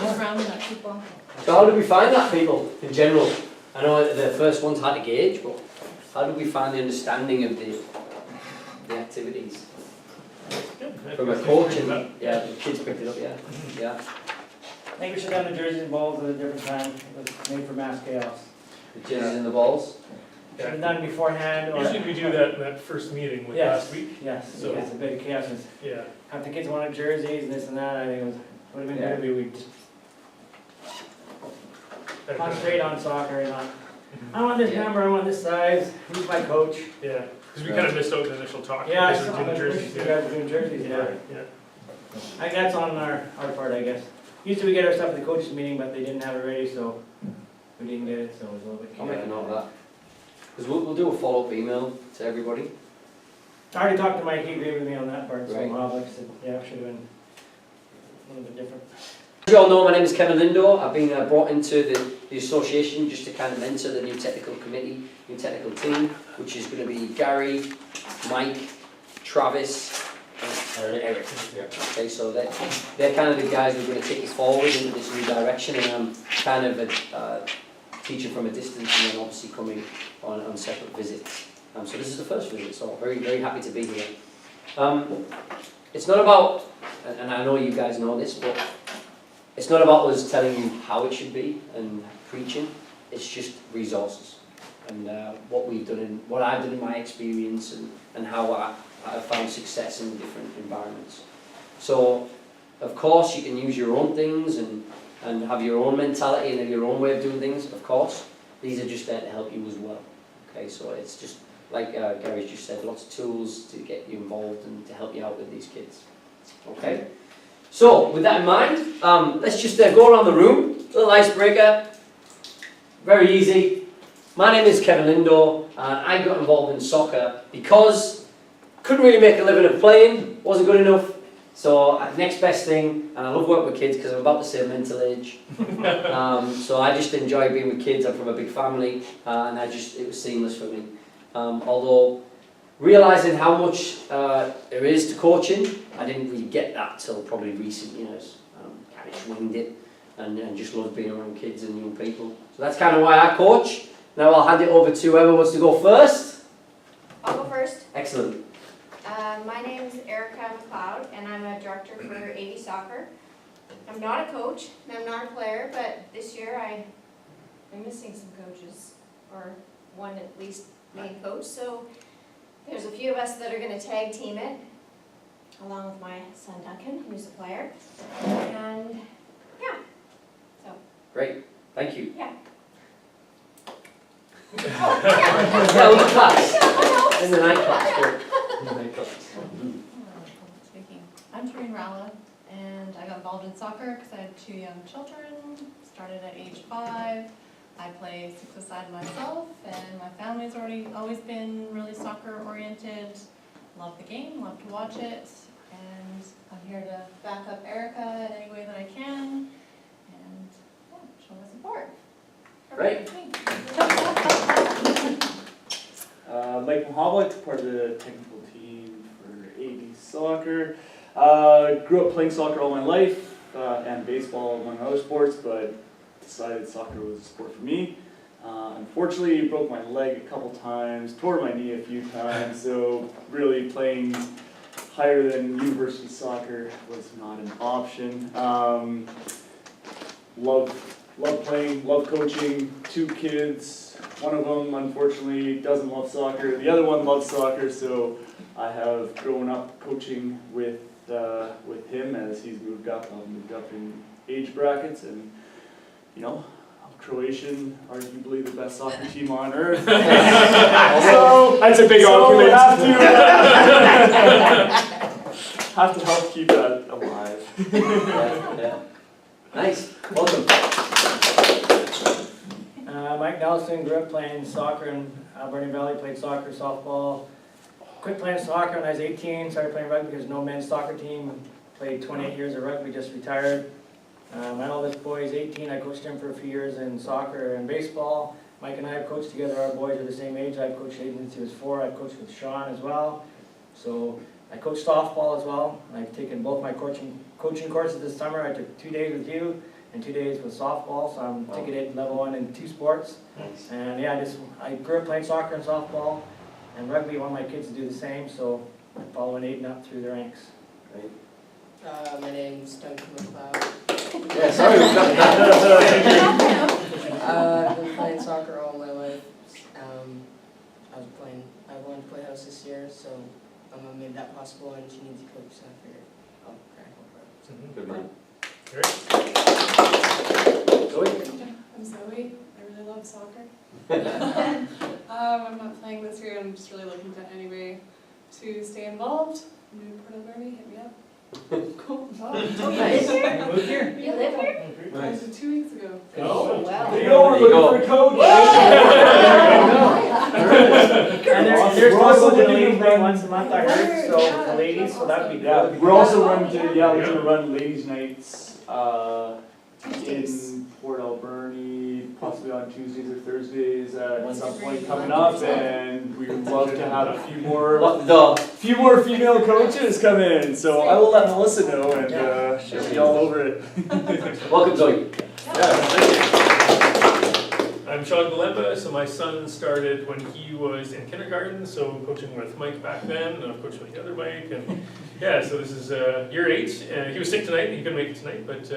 just rounding up people. So how do we find that, people, in general? I know the first one's hard to gauge, but how do we find the understanding of the activities? From a coach and, yeah, the kids picked it up, yeah. I think we should have the jerseys and balls at a different time. It was made for mass chaos. The jerseys and the balls. Should have done beforehand or. Usually we do that in that first meeting like Yes. last week. Yes, So- it's a bit of chaos. It's Yeah. half the kids wanted jerseys and this and that. I think it would have been better if we just concentrate on soccer and not, I want this Yeah. number, I want this size, who's my coach? Yeah, because we kind of missed out the initial talk. Yeah, I because saw we're the doing jerseys. you guys are doing jerseys, yeah. Yeah. I think that's on our part, I guess. Usually we get our stuff at the coaches meeting, but they didn't have it ready, so we didn't get it, so it was a little bit I'll make a chaotic. note of that. Because we'll do a follow-up email to everybody. I already talked to Mike, he agreed with me on that part, so Right. Rob, like I said, yeah, should have been a little bit different. As you all know, my name is Kevin Lindor. I've been brought into the association just to kind of mentor the new technical committee, new technical team, which is going to be Gary, Mike, Travis, and Eric. Okay, so they're kind of the guys who are going to take us forward into this new direction, and I'm kind of a teacher from a distance, and then obviously coming on separate visits. So this is the first visit, so very, very happy to be here. It's not about, and I know you guys know this, but it's not about us telling you how it should be and preaching. It's just resources and what we've done and what I've done in my experience and how I've found success in different environments. So, of course, you can use your own things and have your own mentality and have your own way of doing things. Of course, these are just there to help you as well. Okay, so it's just like Gary's just said, lots of tools to get you involved and to help you out with these kids. Okay. So, with that in mind, let's just go around the room, little icebreaker, very easy. My name is Kevin Lindor, and I got involved in soccer because couldn't really make a living of playing, wasn't good enough, so next best thing, and I love working with kids because I'm about to say mental age, so I just enjoy being with kids. I'm from a big family, and it was seamless for me. Although, realising how much there is to coaching, I didn't really get that till probably recent years. Kind of winged it and just loved being around kids and young people. So that's kind of why I coach. Now I'll hand it over to whoever wants to go first. I'll go first. Excellent. My name is Erica McLeod, and I'm a director for AV Soccer. I'm not a coach, and I'm not a player, but this year I'm missing some coaches, or one at least main coach. So there's a few of us that are going to tag team it, along with my son Duncan, who's a player. And yeah, so. Great. Thank you. Yeah. Yeah, we'll class. In the night class. Good. In the night class. Speaking. I'm Tareen Ralla, and I got involved in soccer because I had 2 young children. Started at age 5. I play 6-a-side myself, and my family's always been really soccer oriented. Love the game, love to watch it, and I'm here to back up Erica in any way that I can, and yeah, show my support. Great. Mike Mahavlik, part of the technical team for AV Soccer. Grew up playing soccer all my life, and baseball among other sports, but decided soccer was a sport for me. Unfortunately, broke my leg a couple times, tore my knee a few times, so really playing higher than university soccer was not an option. Love playing, love coaching, 2 kids. One of them, unfortunately, doesn't love soccer. The other one loves soccer, so I have grown up coaching with him as he's moved up. I've moved up in age brackets, and you know, I'm Croatian, arguably the best soccer team on earth. So That's a big argument. Have to help keep that alive. Yeah. Nice. Welcome. Mike Nelson grew up playing soccer in Alberta Valley, played soccer, softball. Quit playing soccer when I was 18, started playing rugby because no men's soccer team. Played 28 years of rugby, just retired. My oldest boy is 18, I coached him for a few years in soccer and baseball. Mike and I have coached together, our boys are the same age. I've coached Aiden since he was 4, I've coached with Sean as well. So I coach softball as well. I've taken both my coaching courses this summer. I took 2 days with you and 2 days with softball, so I'm ticketed level 1 in 2 sports. Nice. And yeah, I grew up playing soccer and softball, and rugby. I want my kids to do the same, so I'm following Aiden up through the ranks. Great. My name's Duncan McLeod. Yeah, sorry, we've got that. I've been playing soccer all my life. I wanted to play house this year, so I made that possible, and she needs a coach, so I figured I'll crack over. Good man. Zoe? I'm Zoe. I really love soccer. I'm not playing this year. I'm just really looking to any way to stay involved. I'm new to Port Alberni. Hit me up. Cool. Oh, you live here? You moved here? You live here? Nice. 2 weeks ago. Oh, Wow. There you go, we're There you looking go. for a coach. And there's We're also also the looking to ladies run- thing once a month, I heard, so the ladies, so that would be Yeah, good. we're also running to, we're gonna run ladies' nights, Tuesdays. in Port Alberni, possibly on Tuesdays or Thursdays at Once some every point coming month up, or so. and we would love to have a few more The female coaches come in, so I will let Melissa know, and, she'll be all over it. welcome, Zoe. I'm Sean Galemba, so my son started when he was in kindergarten, so coaching with Mike back then, and I've coached with the other Mike, and yeah, so this is year 8, and he was sick tonight, he couldn't make it tonight, but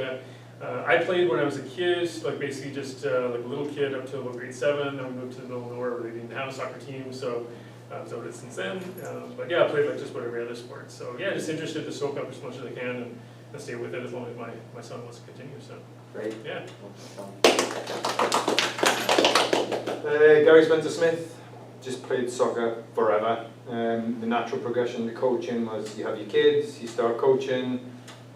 I played when I was a kid, like basically just like a little kid up to about grade 7, then we moved to the middle of nowhere where they didn't have a soccer team, so I was out of it since then, but yeah, I played like just about every other sport, so yeah, just interested to soak up as much as I can and stay with it as long as my son wants to continue, so Great. yeah. Gary Spencer-Smith, just played soccer forever. The natural progression to coaching was you have your kids, you start coaching.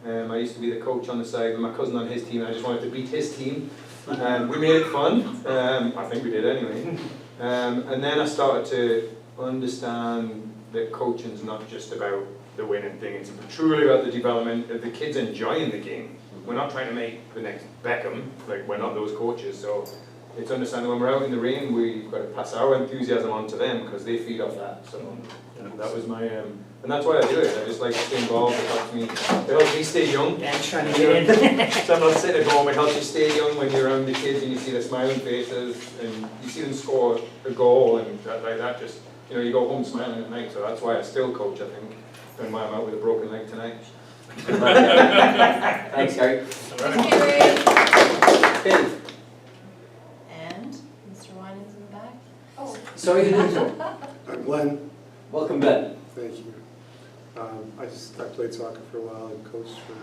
I used to be the coach on the side with my cousin on his team, and I just wanted to beat his team. We made it fun, I think we did anyway. And then I started to understand that coaching's not just about the winning thing, it's truly about the development of the kids enjoying the game. We're not trying to make the next Beckham, like we're not those coaches, so it's understanding when we're out in the rain, we've got to pass our enthusiasm on to them because they feed off that. So that was my, and that's why I do it. I just like to stay involved. It helps me stay young. Yeah, I'm trying to get in. So I'm not sitting at home. It helps you stay young when you're around the kids and you see their smiling faces and you see them score a goal and like that. Just you go home smiling at night. So that's why I still coach, I think, and why I'm out with a broken leg tonight. Thanks, Gary. Thanks, Gary. Bill. And Mr. Winans in the back. Oh, Sorry, you didn't know. I'm Glenn, Welcome, Ben. thank you. I played soccer for a while and coached for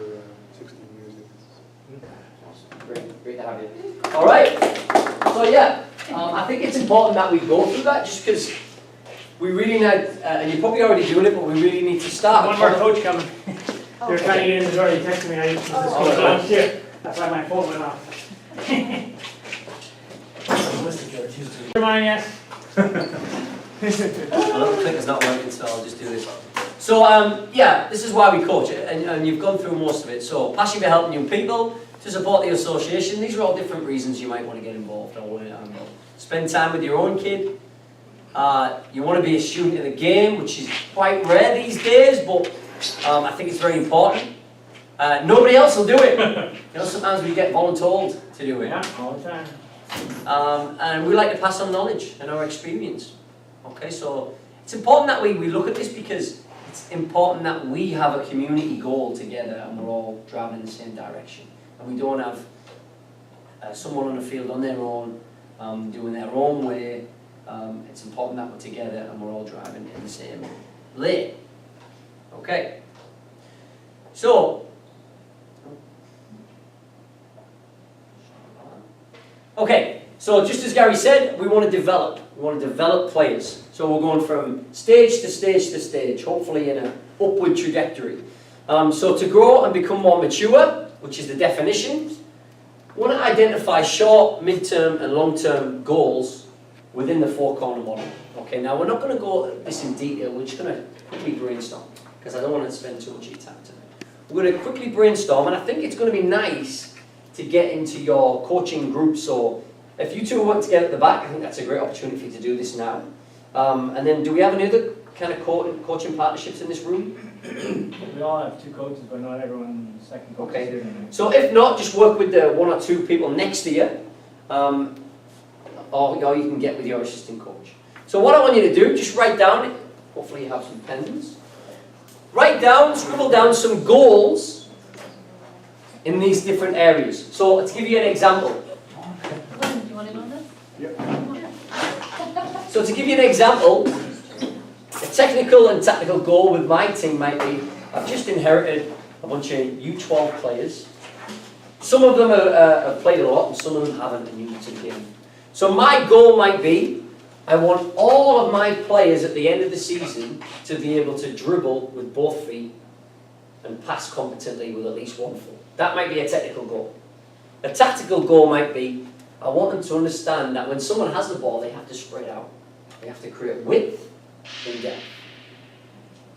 16 years. Great to have you. All right. So yeah, I think it's important that we go through that just because we really need, and you're probably already doing it, but we really need to start. One more coach coming. They're trying to get in the door, they texted me, I used to this coach last year. That's why my phone went off. Come on, yes. Well, the clicker's not working, so I'll just do this. So yeah, this is why we coach it, and you've gone through most of it. So passion for helping young people, to support the association. These are all different reasons you might want to get involved or want to spend time with your own kid. You want to be a student in the game, which is quite rare these days, but I think it's very important. Nobody else will do it. Sometimes we get voluntold to do it. Yeah, all the time. And we like to pass on knowledge and our experience. Okay, so it's important that we look at this because it's important that we have a community goal together and we're all driving in the same direction. And we don't have someone on the field on their own, doing their own way. It's important that we're together and we're all driving in the same lane. Okay. So, okay, so just as Gary said, we want to develop. We want to develop players. So we're going from stage to stage to stage, hopefully in an upward trajectory. So to grow and become more mature, which is the definition, we want to identify short, mid-term and long-term goals within the four-corner model. Okay, now we're not going to go this in detail, we're just going to quickly brainstorm, because I don't want to spend too much of your time tonight. We're going to quickly brainstorm, and I think it's going to be nice to get into your coaching group. So if you two want to get at the back, I think that's a great opportunity for you to do this now. And then do we have any other kind of coaching partnerships in this room? We all have 2 coaches, but not everyone's second coach. Okay. is here. So if not, just work with the 1 or 2 people next to you, or you can get with your assistant coach. So what I want you to do, just write down, hopefully you have some pens, write down, scribble down some goals in these different areas. So to give you an example, Do you want in on this? So to give you an example, a technical and tactical goal with my team might be, I've just inherited a bunch of U12 players. Some of them have played a lot and some of them haven't and you need to game. So my goal might be, I want all of my players at the end of the season to be able to dribble with both feet and pass competently with at least one foot. That might be a technical goal. A tactical goal might be, I want them to understand that when someone has the ball, they have to spread out. They have to create width and depth.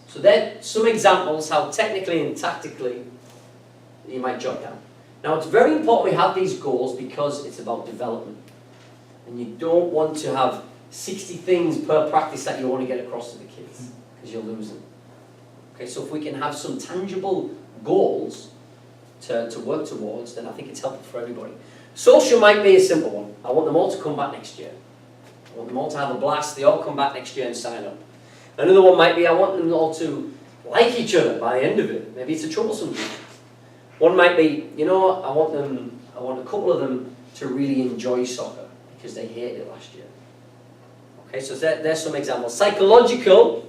So there's some examples how technically and tactically you might jot down. Now it's very important we have these goals because it's about development. And you don't want to have 60 things per practice that you want to get across to the kids, because you'll lose them. Okay, so if we can have some tangible goals to work towards, then I think it's helpful for everybody. Social might be a simple one. I want them all to come back next year. I want them all to have a blast. They all come back next year and sign up. Another one might be I want them all to like each other by the end of it. Maybe it's a troublesome group. One might be, you know, I want a couple of them to really enjoy soccer because they hated it last year. Okay, so there's some examples. Psychological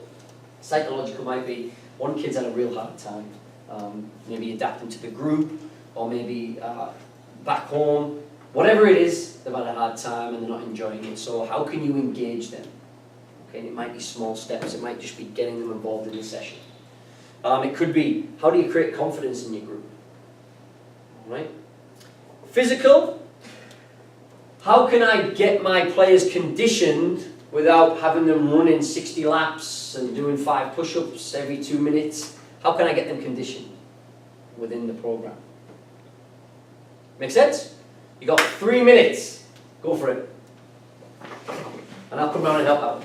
might be one kid's had a real hard time. Maybe adapting to the group, or maybe back home. Whatever it is, they've had a hard time and they're not enjoying it. So how can you engage them? Okay, and it might be small steps. It might just be getting them involved in the session. It could be, how do you create confidence in your group? All right? Physical. How can I get my players conditioned without having them running 60 laps and doing 5 push-ups every 2 minutes? How can I get them conditioned within the program? Make sense? You got 3 minutes. Go for it. And I'll come down and help out.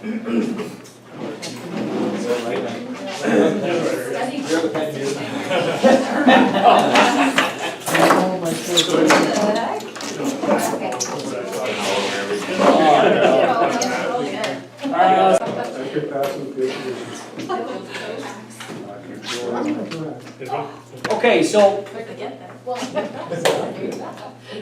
Okay, so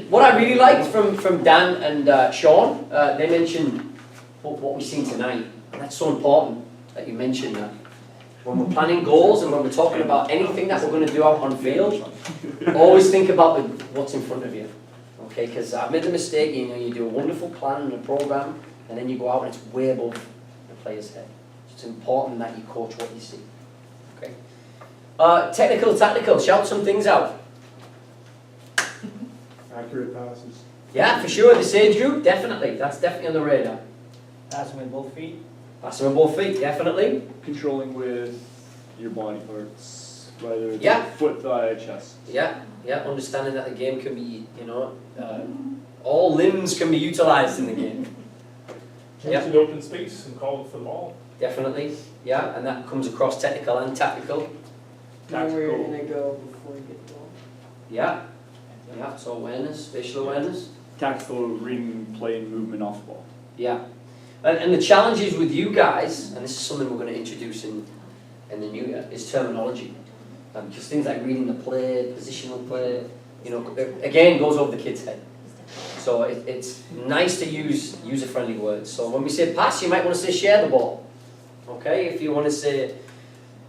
what I really liked from Dan and Sean, they mentioned what we've seen tonight. That's so important that you mentioned that. When we're planning goals and when we're talking about anything that we're going to do out on field, always think about what's in front of you. Okay, because I made the mistake, you know, you do a wonderful plan and a program, and then you go out and it's way above the player's head. It's important that you coach what you see. Okay. Technical, tactical, shout some things out. Accurate passes. Yeah, for sure, this age group, definitely. That's definitely on the radar. Passing with both feet. Passing with both feet, definitely. Controlling with your body parts, whether it's Yeah. foot, thigh, chest. Yeah, understanding that the game can be, you know, all limbs can be utilized in the game. Change in open space and call for the ball. Definitely, yeah, and that comes across technical and tactical. Know where you're gonna go before you get the ball. Yeah, so awareness, spatial awareness. Tactical reading, play, and movement off the ball. Yeah, and the challenges with you guys, and this is something we're going to introduce in the new year, is terminology. Because things like reading the play, positional play, you know, again goes over the kid's head. So it's nice to use user-friendly words. So when we say pass, you might want to say share the ball. Okay, if you want to say,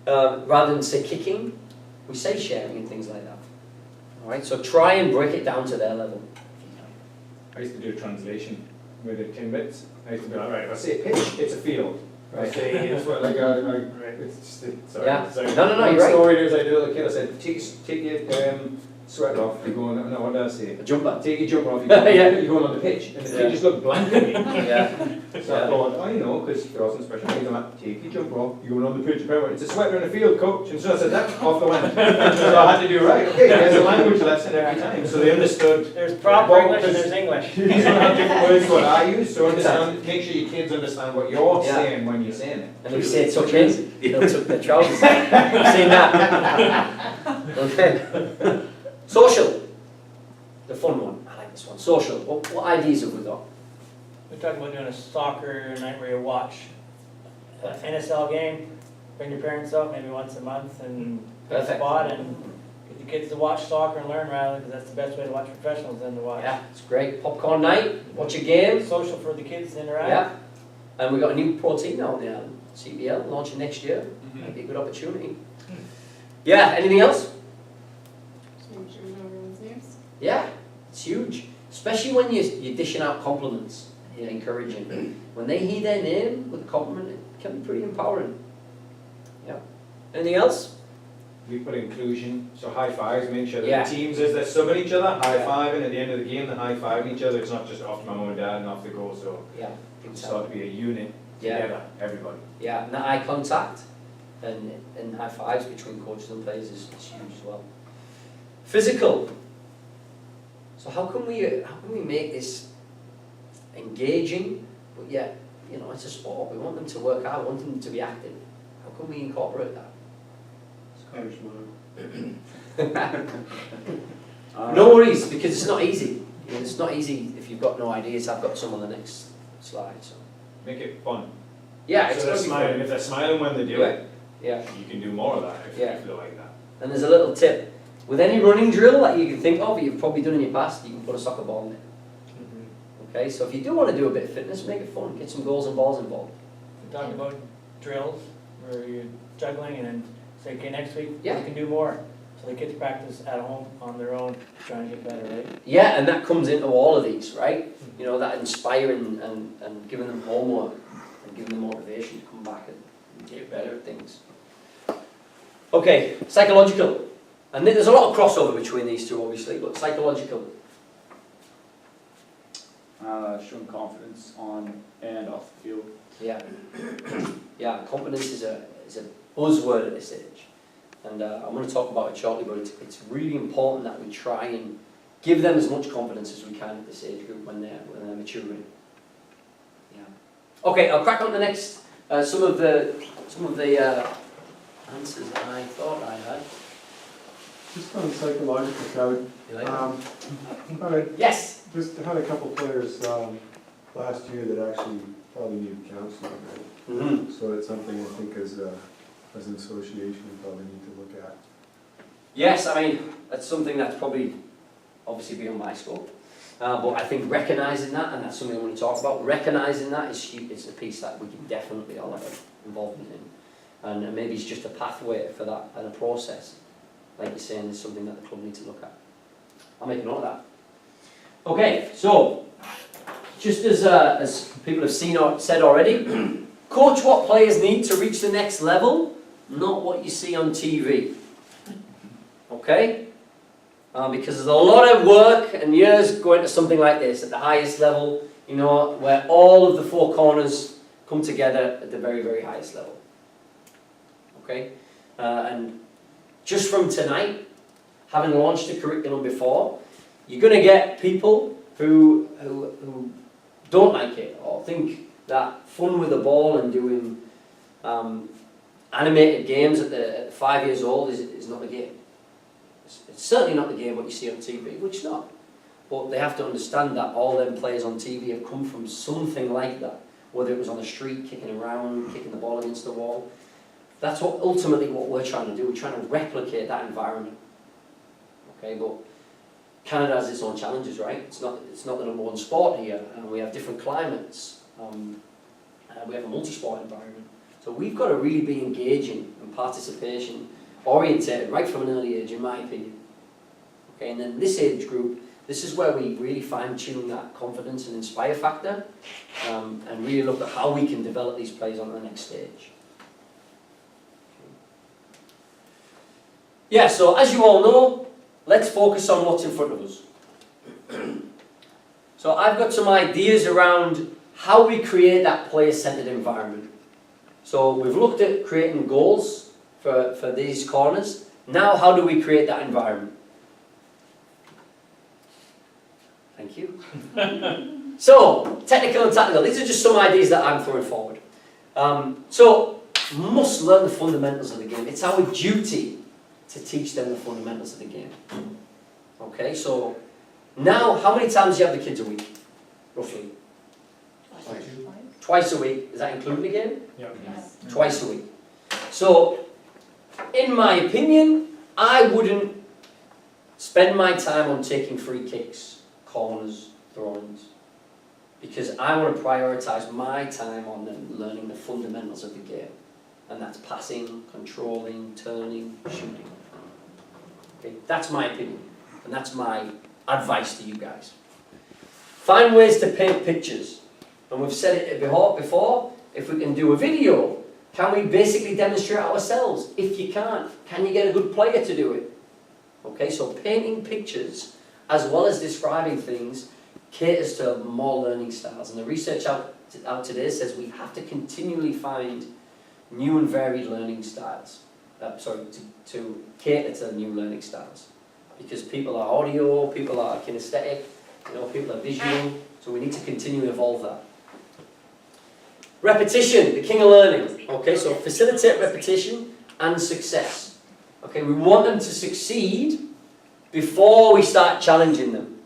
rather than say kicking, we say sharing and things like that. All right, so try and break it down to their level. I used to do a translation with the 10 bits. I used to go, alright, if I say pitch, it's a field. I Right. say it's what, like it's just, sorry. Yeah. Sorry. No, One you're right. story is I did a little kid, I said, take your sweater off, you're going, no, what did I say? A jumper. Take your jumper off, you're going, Yeah. you're going on the pitch. And the Yeah. kid just looked blank at me. Yeah. So I thought, oh, you know, because there wasn't special needs, I'm like, take your jumper off, you're going on the pitch, apparently, it's a sweater in the field, coach. And so I said, that off the wind. So I had to do right, okay, there's a language lesson every time. So they understood. There's proper Well, English and because- there's English. These don't have different words to what I use, so understand, make sure your kids understand what you're Yeah. saying when you're saying it. And if you say tuck in, they'll tuck their trousers. I've seen that. Okay. Social. The fun one. I like this one. Social. What ideas have we got? We're talking about doing a soccer night where you watch an NSL game, bring your parents out maybe once a month and pick a Perfect. spot and get the kids to watch soccer and learn rather, because that's the best way to watch professionals than to watch. Yeah, it's great. Popcorn night. Watch a game. Social for the kids to interact. Yeah. And we've got a new pro team now on the island. CBL launching next year. Might be a good opportunity. Yeah. Anything else? Just making sure we know everyone's names. Yeah, it's huge, especially when you're dishing out compliments, you're encouraging. When they hear their name with a compliment, it can be pretty empowering. Yeah. Anything else? We put inclusion, so high fives, make sure that Yeah. the teams, as they're subbing each other, high fiving at the end of the game, they're high fiving each other. It's not just off to my mum and dad and off they go, so Yeah. Big it's time. got to be a unit Yeah. together, everybody. Yeah, and the eye contact and high fives between coaches and players is huge as well. Physical. So how can we make this engaging, but yet, you know, it's a sport. We want them to work hard, we want them to be active. How can we incorporate that? Scottish No worries, because it's not easy. You know, it's not easy if you've got no ideas. I've got some on the next slide. So. Make it fun. Yeah, So it's they're gonna be smiling. fun. If they're smiling when they do it, Yeah, you can do more of that if Yeah. you feel like that. and there's a little tip. With any running drill that you can think of, you've probably done in your past, you can put a soccer ball in it. Okay, so if you do want to do a bit of fitness, make it fun. Get some goals and balls involved. We talked about drills where you're juggling and then say, okay, next week Yeah. we can do more. So the kids practice at home on their own, trying to get better, right? Yeah, and that comes into all of these, right? You know, that inspiring and giving them homework and giving them motivation to come back and get better at things. Okay, psychological. And there's a lot of crossover between these two, obviously, but psychological. Showing confidence on and off the field. Yeah. Yeah, confidence is a buzzword at this age. And I'm going to talk about it shortly, but it's really important that we try and give them as much confidence as we can at this age group when they're maturing. Yeah. Okay, I'll crack on to the next. Some of the answers I thought I had. Just on psychological side, You like that? all right, Yes. just had a couple players last year that actually probably needed counseling, right? Mm-hmm. So it's something I think as an association we probably need to look at. Yes, I mean, that's something that's probably obviously beyond my scope. But I think recognising that, and that's something I want to talk about, recognising that is a piece that we can definitely all have involvement in. And maybe it's just a pathway for that and a process. Like you're saying, is something that the club needs to look at. I'll make a note of that. Okay, so, just as people have seen or said already, coach what players need to reach the next level, not what you see on TV. Okay? Because there's a lot of work and years going to something like this at the highest level, you know, where all of the four corners come together at the very, very highest level. Okay? And just from tonight, having launched a curriculum before, you're going to get people who don't like it or think that fun with the ball and doing animated games at 5 years old is not the game. It's certainly not the game what you see on TV, which is not. But they have to understand that all them players on TV have come from something like that, whether it was on the street, kicking around, kicking the ball against the wall. That's ultimately what we're trying to do. We're trying to replicate that environment. Okay, but Canada has its own challenges, right? It's not the number one sport here, and we have different climates. And we have a multi-sport environment. So we've got to really be engaging and participation orientated right from an early age, in my opinion. Okay, and then this age group, this is where we really fine-tune that confidence and inspire factor, and really look at how we can develop these players on the next stage. Yeah, so as you all know, let's focus on what's in front of us. So I've got some ideas around how we create that player-centered environment. So we've looked at creating goals for these corners. Now how do we create that environment? Thank you. So, technical and tactical. These are just some ideas that I'm throwing forward. So, must learn the fundamentals of the game. It's our duty to teach them the fundamentals of the game. Okay, so now, how many times do you have the kids a week? Roughly? Twice a week. Does that include the game? Yeah. Twice a week. So, in my opinion, I wouldn't spend my time on taking free kicks, corners, throw-ins, because I want to prioritise my time on them learning the fundamentals of the game. And that's passing, controlling, turning, shooting. Okay, that's my opinion, and that's my advice to you guys. Find ways to paint pictures. And we've said it before, if we can do a video, can we basically demonstrate ourselves? If you can't, can you get a good player to do it? Okay, so painting pictures, as well as describing things, caters to more learning styles. And the research out today says we have to continually find new and varied learning styles. To cater to new learning styles. Because people are audio, people are kinesthetic, people are visual, so we need to continue to evolve that. Repetition, the king of learning. Okay, so facilitate repetition and success. Okay, we want them to succeed before we start challenging them.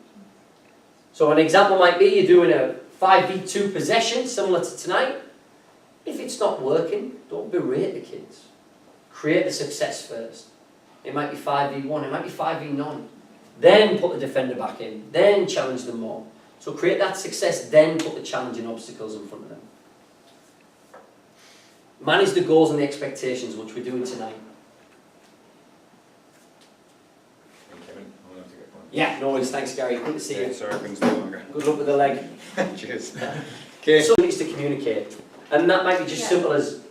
So an example might be you're doing a 5v2 possession, similar to tonight. If it's not working, don't berate the kids. Create the success first. It might be 5v1, it might be 5v9. Then put the defender back in, then challenge them more. So create that success, then put the challenging obstacles in front of them. Manage the goals and the expectations, which we're doing tonight. Yeah, no worries, thanks Gary, good to see you. Sorry, things no longer. Good luck with the leg. Cheers. Okay. So needs to communicate. And that might be just simple as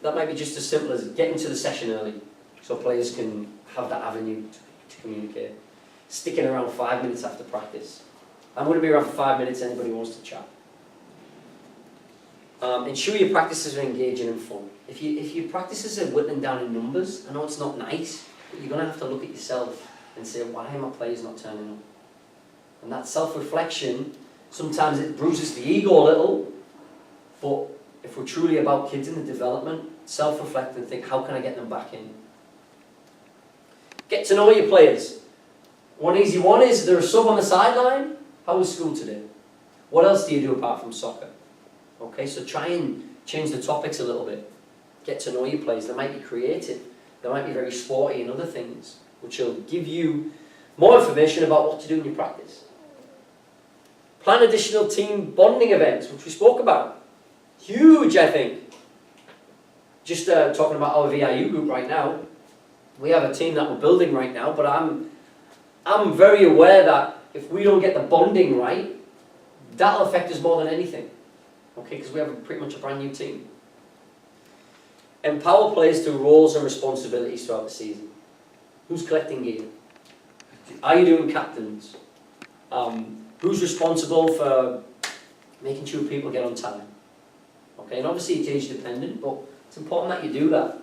getting to the session early, so players can have that avenue to communicate. Sticking around 5 minutes after practice. I'm going to be around for 5 minutes, anybody who wants to chat. Ensure your practices are engaging and fun. If your practices are whittling down in numbers, I know it's not nice, but you're going to have to look at yourself and say, why are my players not turning up? And that self-reflection, sometimes it bruises the ego a little, but if we're truly about kids in the development, self-reflect and think, how can I get them back in? Get to know your players. One easy one is, they're a sub on the sideline. How was school today? What else do you do apart from soccer? Okay, so try and change the topics a little bit. Get to know your players. They might be creative. They might be very sporty and other things, which will give you more information about what to do in your practice. Plan additional team bonding events, which we spoke about. Huge, I think. Just talking about our VIU group right now. We have a team that we're building right now, but I'm very aware that if we don't get the bonding right, that'll affect us more than anything. Okay, because we have pretty much a brand new team. Empower players to roles and responsibilities throughout the season. Who's collecting gear? Are you doing captains? Who's responsible for making sure people get on time? Okay, and obviously it's age dependent, but it's important that you do that.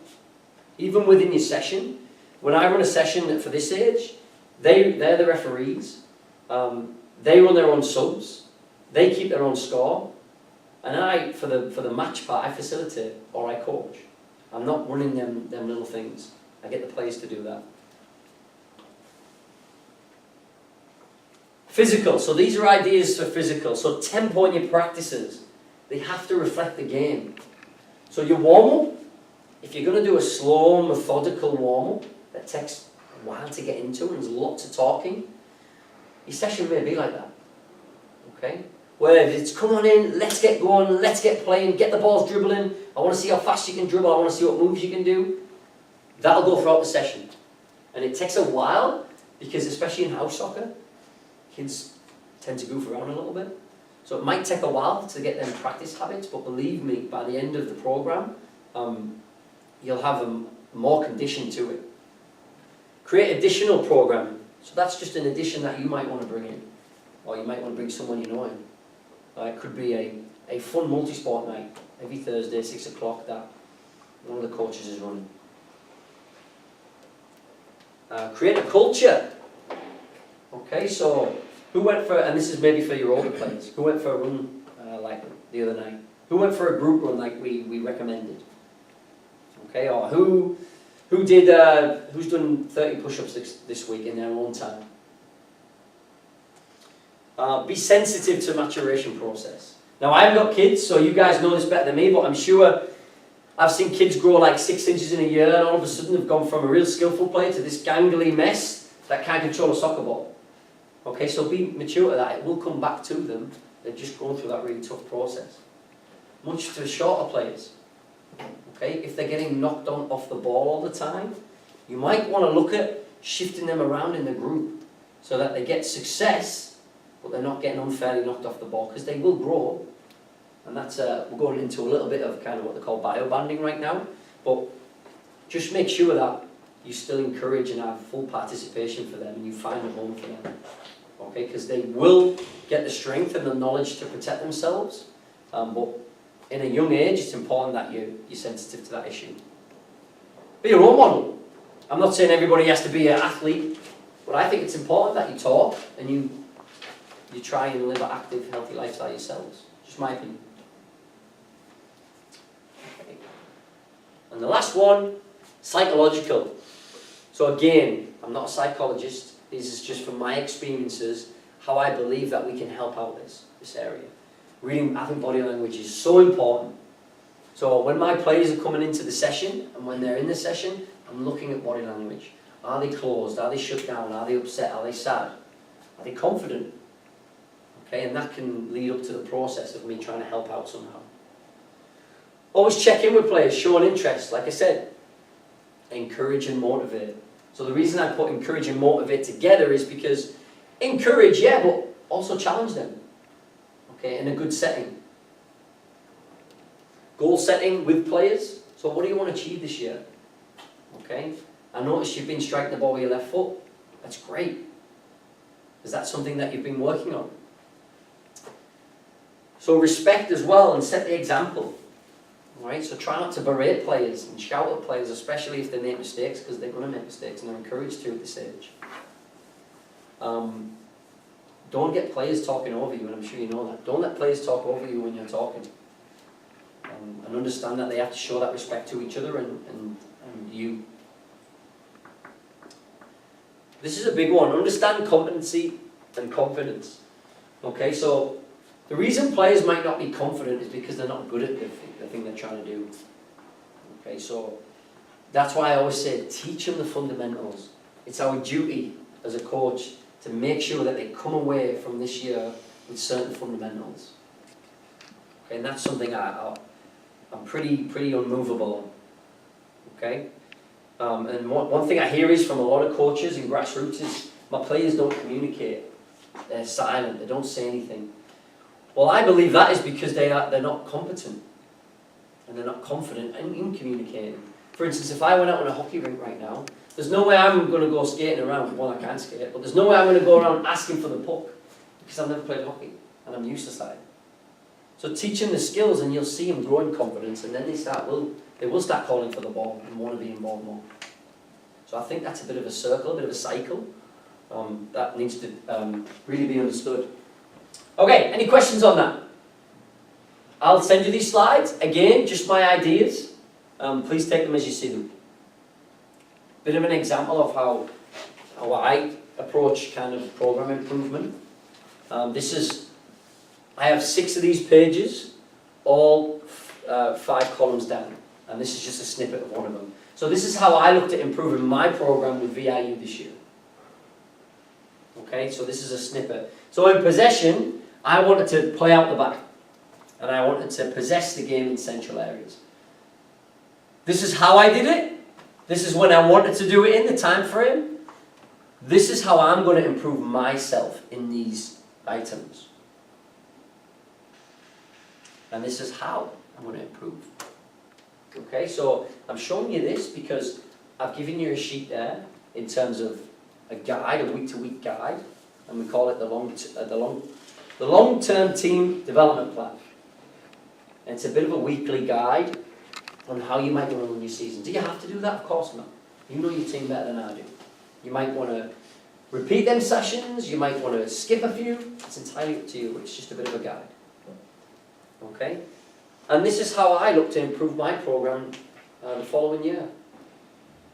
Even within your session, when I run a session for this age, they're the referees. They run their own subs. They keep their own score. And I, for the match part, I facilitate or I coach. I'm not running them little things. I get the players to do that. Physical. So these are ideas for physical. So tempo in your practices. They have to reflect the game. So your warm-up, if you're going to do a slow, methodical warm-up that takes a while to get into and there's lots of talking, your session may be like that. Okay? Where it's come on in, let's get going, let's get playing, get the balls dribbling, I want to see how fast you can dribble, I want to see what moves you can do. That'll go throughout the session. And it takes a while, because especially in house soccer, kids tend to goof around a little bit. So it might take a while to get them practice habits, but believe me, by the end of the program, you'll have more condition to it. Create additional programming. So that's just an addition that you might want to bring in, or you might want to bring someone you know in. It could be a fun multi-sport night every Thursday, 6 o'clock, that one of the coaches is running. Create a culture. Okay, so who went for, and this is maybe for your older players, who went for a run like the other night? Who went for a group run like we recommended? Okay, or who's done 30 push-ups this week in their own time? Be sensitive to maturation process. Now, I haven't got kids, so you guys know this better than me, but I'm sure I've seen kids grow like 6 inches in a year, and all of a sudden they've gone from a real skillful player to this gangly mess that can't control a soccer ball. Okay, so be mature to that. It will come back to them. They've just gone through that really tough process. Much to shorter players. Okay, if they're getting knocked off the ball all the time, you might want to look at shifting them around in the group so that they get success, but they're not getting unfairly knocked off the ball, because they will grow. And that's, we're going into a little bit of kind of what they call bio-banding right now, but just make sure that you still encourage and have full participation for them, and you find a home for them. Okay, because they will get the strength and the knowledge to protect themselves, but in a young age, it's important that you're sensitive to that issue. Be your role model. I'm not saying everybody has to be an athlete, but I think it's important that you talk and you try and live an active, healthy lifestyle yourselves. Just my opinion. Okay. And the last one, psychological. So again, I'm not a psychologist. This is just from my experiences, how I believe that we can help out this area. Reading, I think body language is so important. So when my players are coming into the session, and when they're in the session, I'm looking at body language. Are they closed? Are they shut down? Are they upset? Are they sad? Are they confident? Okay, and that can lead up to the process of me trying to help out somehow. Always check in with players, show an interest. Like I said, encourage and motivate. So the reason I put encourage and motivate together is because encourage, yeah, but also challenge them. Okay, in a good setting. Goal setting with players. So what do you want to achieve this year? Okay, I noticed you've been striking the ball with your left foot. That's great. Is that something that you've been working on? So respect as well and set the example. Alright, so try not to berate players and shout at players, especially if they make mistakes, because they're going to make mistakes and they're encouraged to at this age. Don't get players talking over you, and I'm sure you know that. Don't let players talk over you when you're talking. And understand that they have to show that respect to each other and you. This is a big one. Understand competency and confidence. Okay, so the reason players might not be confident is because they're not good at the thing they're trying to do. Okay, so that's why I always say teach them the fundamentals. It's our duty as a coach to make sure that they come away from this year with certain fundamentals. Okay, and that's something I'm pretty unmovable on. Okay, and one thing I hear is from a lot of coaches and grassroots is my players don't communicate. They're silent. They don't say anything. Well, I believe that is because they're not competent and they're not confident in communicating. For instance, if I went out on a hockey rink right now, there's no way I'm going to go skating around. Well, I can skate, but there's no way I'm going to go around asking for the puck because I've never played hockey and I'm useless at it. So teach them the skills and you'll see them grow in confidence, and then they will start calling for the ball and want to be involved more. So I think that's a bit of a circle, a bit of a cycle that needs to really be understood. Okay, any questions on that? I'll send you these slides. Again, just my ideas. Please take them as you see them. Bit of an example of how I approach kind of program improvement. I have 6 of these pages, all 5 columns down, and this is just a snippet of one of them. So this is how I looked at improving my program with VIU this year. Okay, so this is a snippet. So in possession, I wanted to play out the back, and I wanted to possess the game in central areas. This is how I did it. This is when I wanted to do it in the time frame. This is how I'm going to improve myself in these items. And this is how I'm going to improve. Okay, so I'm showing you this because I've given you a sheet there. in terms of a guide, a week-to-week guide, and we call it the long-term team development plan. And it's a bit of a weekly guide on how you might want to run your season. Do you have to do that? Of course not. You know your team better than I do. You might want to repeat them sessions, you might want to skip a few. It's entirely up to you. It's just a bit of a guide. Okay? And this is how I look to improve my program the following year.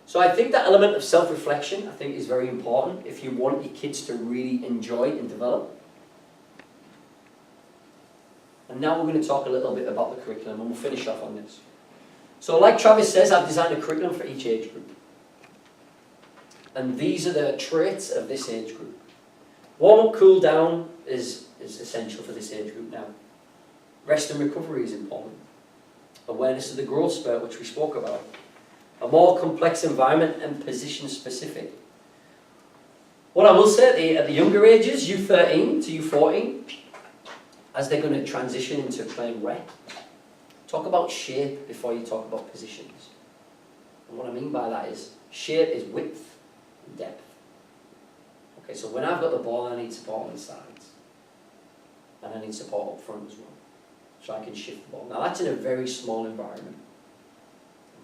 So I think that element of self-reflection, I think, is very important if you want your kids to really enjoy and develop. And now we're going to talk a little bit about the curriculum, and we'll finish off on this. So like Travis says, I've designed a curriculum for each age group. And these are the traits of this age group. Warm-up, cool down is essential for this age group now. Rest and recovery is important. Awareness of the growth spurt, which we spoke about. A more complex environment and position specific. What I will say at the younger ages, U13 to U14, as they're going to transition into playing rec, talk about shape before you talk about positions. And what I mean by that is, shape is width and depth. Okay, so when I've got the ball, I need support on the sides. And I need support up front as well. So I can shift the ball. Now that's in a very small environment.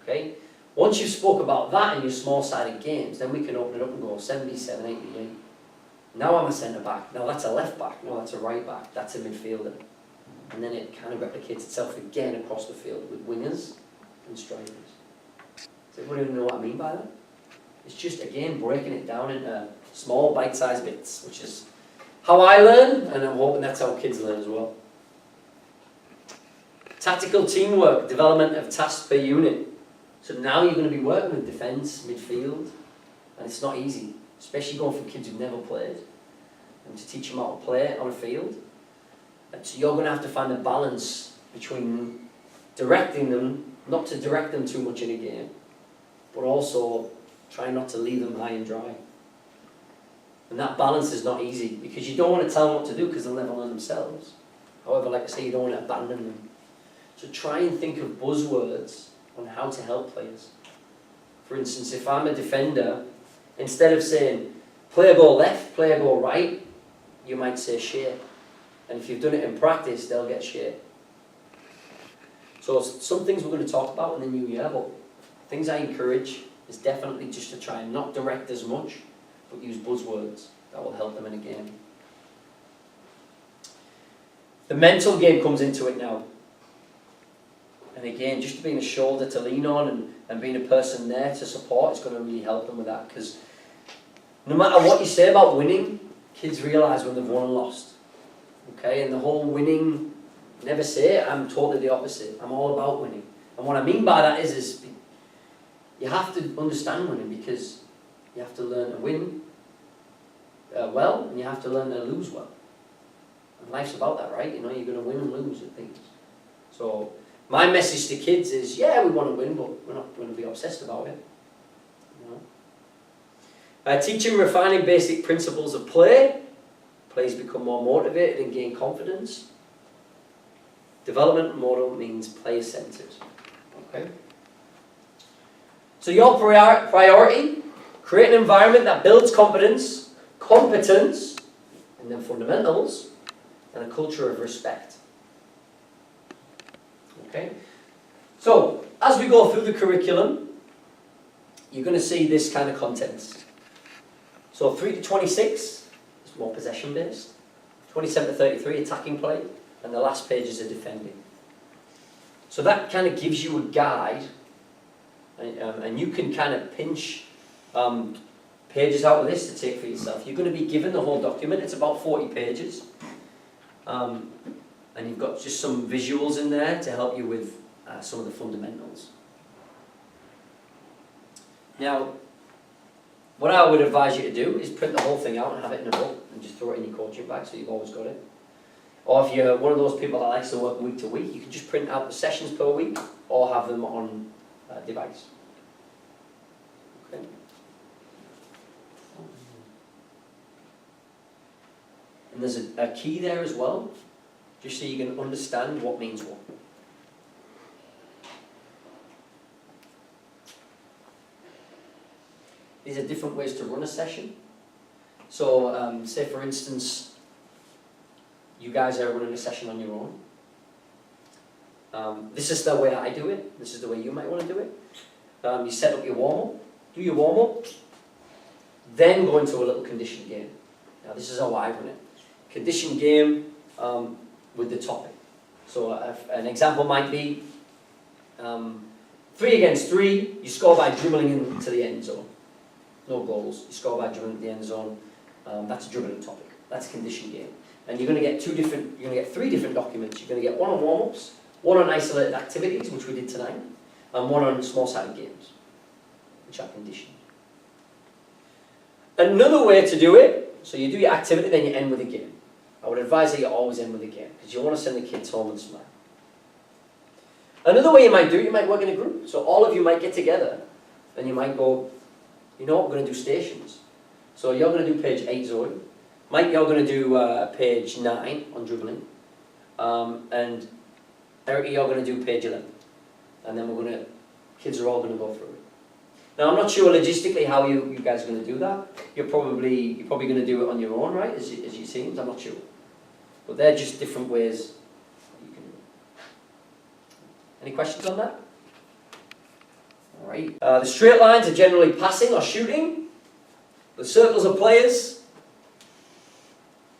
Okay? Once you've spoke about that in your small-sided games, then we can open it up and go 77, 88. Now I'm a centre-back. Now that's a left-back. Now that's a right-back. That's a midfielder. And then it kind of replicates itself again across the field with wingers and strikers. Does everyone know what I mean by that? It's just, again, breaking it down into small bite-sized bits, which is how I learn, and I'm hoping that's how kids learn as well. Tactical teamwork, development of tasks per unit. So now you're going to be working with defence, midfield, and it's not easy, especially going from kids who've never played, and to teach them how to play on a field. And so you're going to have to find a balance between directing them, not to direct them too much in a game, but also trying not to leave them high and dry. And that balance is not easy, because you don't want to tell them what to do, because they'll never learn themselves. However, like I say, you don't want to abandon them. So try and think of buzzwords on how to help players. For instance, if I'm a defender, instead of saying, player go left, player go right, you might say shape. And if you've done it in practice, they'll get shape. So some things we're going to talk about in the new year, but things I encourage is definitely just to try and not direct as much, but use buzzwords that will help them in a game. The mental game comes into it now. And again, just being a shoulder to lean on and being a person there to support is going to really help them with that. Because no matter what you say about winning, kids realise when they've won and lost. Okay, and the whole winning, never say it, I'm totally the opposite. I'm all about winning. And what I mean by that is you have to understand winning, because you have to learn to win well, and you have to learn to lose well. And life's about that, right? You know, you're going to win and lose at things. So my message to kids is, yeah, we want to win, but we're not going to be obsessed about it. You know? Teaching refining basic principles of play. Players become more motivated and gain confidence. Development model means player-centered. Okay. So your priority, create an environment that builds confidence, competence, and then fundamentals, and a culture of respect. Okay. So as we go through the curriculum, you're going to see this kind of content. So 3 to 26. More possession based, 27 to 33 attacking play, and the last pages are defending. So that kind of gives you a guide, and you can kind of pinch pages out of this to take for yourself. You're going to be given the whole document. It's about 40 pages, and you've got just some visuals in there to help you with some of the fundamentals. Now, what I would advise you to do is print the whole thing out and have it in a book and just throw it in your coaching bag so you've always got it. Or if you're one of those people that likes to work week to week, you can just print out the sessions per week or have them on a device. Okay. And there's a key there as well, just so you can understand what means what. these are different ways to run a session. So say for instance, you guys are running a session on your own. This is the way I do it. This is the way you might want to do it. You set up your warm-up, do your warm-up, then go into a little conditioned game. Now this is how I run it. Conditioned game with the topic. So an example might be 3 against 3, you score by dribbling into the end zone. No goals, you score by dribbling into the end zone. That's a dribbling topic. That's a conditioned game. And you're going to get 3 different documents. You're going to get one on warm-ups, one on isolated activities, which we did tonight, and one on small-sided games, which are conditioned. Another way to do it, so you do your activity, then you end with a game. I would advise that you always end with a game, because you want to send the kids home and smile. Another way you might do it, you might work in a group. So all of you might get together, and you might go, you know what, we're going to do stations. So you're going to do page 8, Zoe. Mike, you're going to do page 9 on dribbling. And Eric, you're going to do page 11. And then kids are all going to go through it. Now, I'm not sure logistically how you guys are going to do that. You're probably going to do it on your own, right, as you teams? I'm not sure. But they're just different ways you can do it. Any questions on that? All right. The straight lines are generally passing or shooting. The circles are players.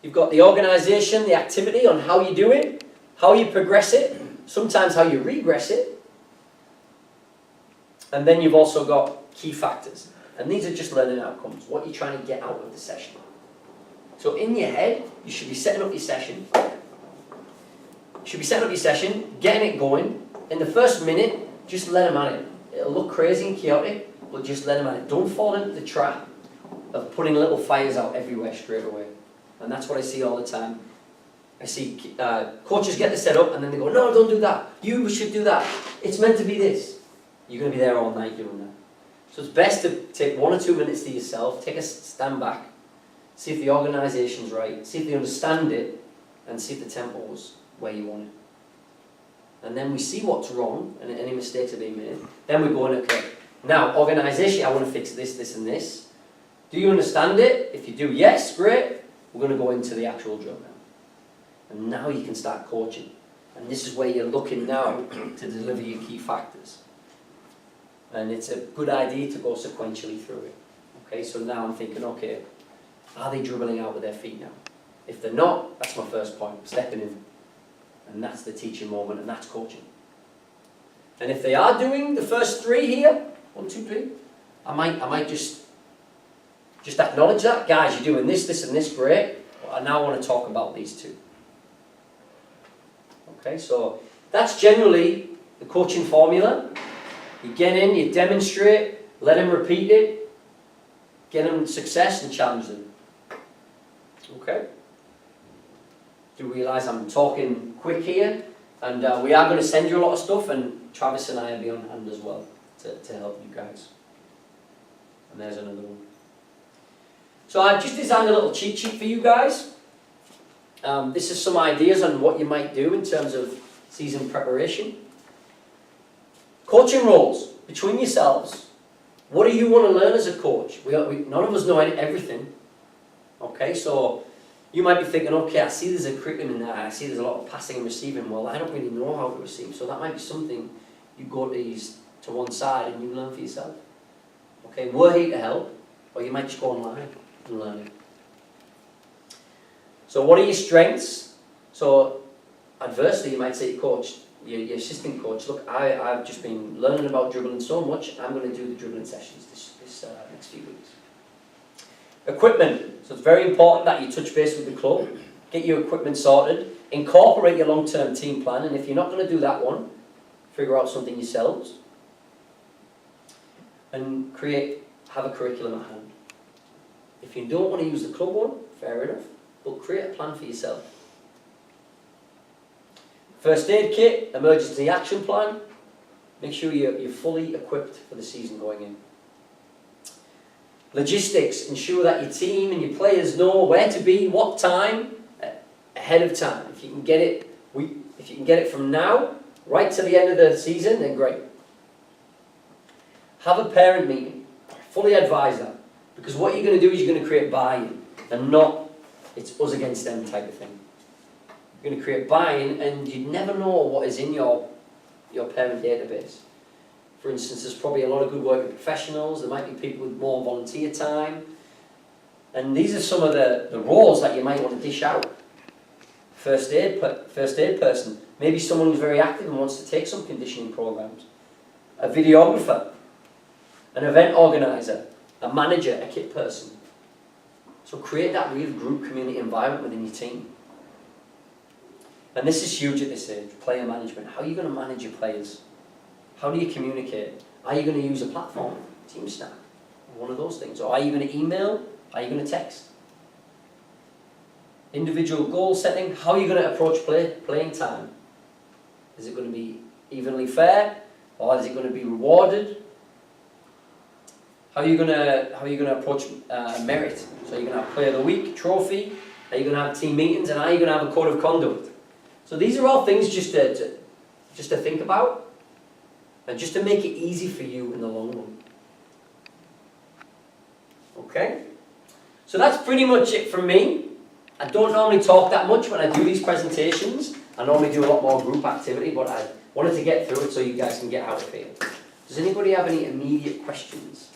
You've got the organisation, the activity on how you do it, how you progress it, sometimes how you regress it. And then you've also got key factors. And these are just learning outcomes, what you're trying to get out of the session. So in your head, you should be setting up your session. Getting it going. In the first minute, just let them at it. It'll look crazy and chaotic, but just let them at it. Don't fall into the trap of putting little fires out everywhere straight away. And that's what I see all the time. I see coaches get this set up and then they go, no, don't do that. You should do that. It's meant to be this. You're going to be there all night doing that. So it's best to take 1 or 2 minutes to yourself, take a stand back, see if the organisation's right, see if they understand it, and see if the tempo's where you want it. And then we see what's wrong and any mistakes are being made. Then we go on, okay, now organisation, I want to fix this, this and this. Do you understand it? If you do, yes, great. We're going to go into the actual drill now. And now you can start coaching. And this is where you're looking now to deliver your key factors. And it's a good idea to go sequentially through it. Okay, so now I'm thinking, okay, are they dribbling out with their feet now? If they're not, that's my first point, stepping in. And that's the teaching moment, and that's coaching. And if they are doing the first 3 here, 1, 2, 3, I might just acknowledge that. Guys, you're doing this, this, and this, great. But I now want to talk about these 2. Okay, so that's generally the coaching formula. You get in, you demonstrate, let them repeat it, get them success and challenge them. Okay? Do realise I'm talking quick here, and we are going to send you a lot of stuff, and Travis and I will be on hand as well to help you guys. And there's another one. So I've just designed a little cheat sheet for you guys. This is some ideas on what you might do in terms of season preparation. Coaching roles between yourselves. What do you want to learn as a coach? None of us know everything. Okay, so you might be thinking, okay, I see there's a curriculum in there. I see there's a lot of passing and receiving. Well, I don't really know how to receive. So that might be something you go to one side and you learn for yourself. Okay, we're here to help. Or you might just go online and learn it. So what are your strengths? So adversely, you might say, coach, your assistant coach, look, I've just been learning about dribbling so much, I'm going to do the dribbling sessions this next few weeks. Equipment. So it's very important that you touch base with the club, get your equipment sorted, incorporate your long-term team plan, and if you're not going to do that one, figure out something yourselves, and have a curriculum at hand. If you don't want to use the club one, fair enough, but create a plan for yourself. First aid kit, emergency action plan. Make sure you're fully equipped for the season going in. Logistics, ensure that your team and your players know where to be, what time, ahead of time. If you can get it from now right to the end of the season, then great. Have a parent meeting, or a fully advise that. Because what you're going to do is you're going to create buy-in, and not it's us against them type of thing. You're going to create buy-in, and you never know what is in your parent database. For instance, there's probably a lot of good working professionals, there might be people with more volunteer time, and these are some of the roles that you might want to dish out. First aid person, maybe someone who's very active and wants to take some conditioning programs. A videographer, an event organizer, a manager, a kit person. So create that real group community environment within your team. And this is huge at this age, player management. How are you going to manage your players? How do you communicate? Are you going to use a platform, TeamSnap, one of those things? Or are you going to email? Are you going to text? Individual goal setting, how are you going to approach playing time? Is it going to be evenly fair, or is it going to be rewarded? How are you going to approach merit? So you're going to have player of the week, trophy, are you going to have team meetings, and are you going to have a code of conduct? So these are all things just to think about, and just to make it easy for you in the long run. Okay? So that's pretty much it from me. I don't normally talk that much when I do these presentations. I normally do a lot more group activity, but I wanted to get through it so you guys can get out of here. Does anybody have any immediate questions?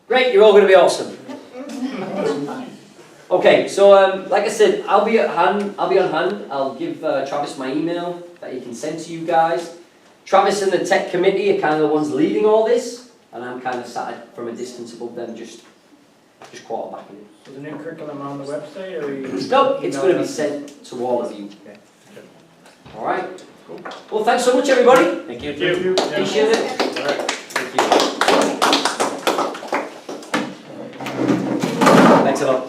Great, you're all going to be awesome. Okay, so like I said, I'll be on hand. I'll give Travis my email that he can send to you guys. Travis and the tech committee are kind of the ones leading all this, and I'm kind of sat from a distance above them, just quarterbacking it. So the new curriculum on the website, or No, it's going to be sent to all of you. Okay. All right. Cool. Well, thanks so much, everybody. Thank you. Appreciate it. Thank you. All right. Thank you. Thanks a lot.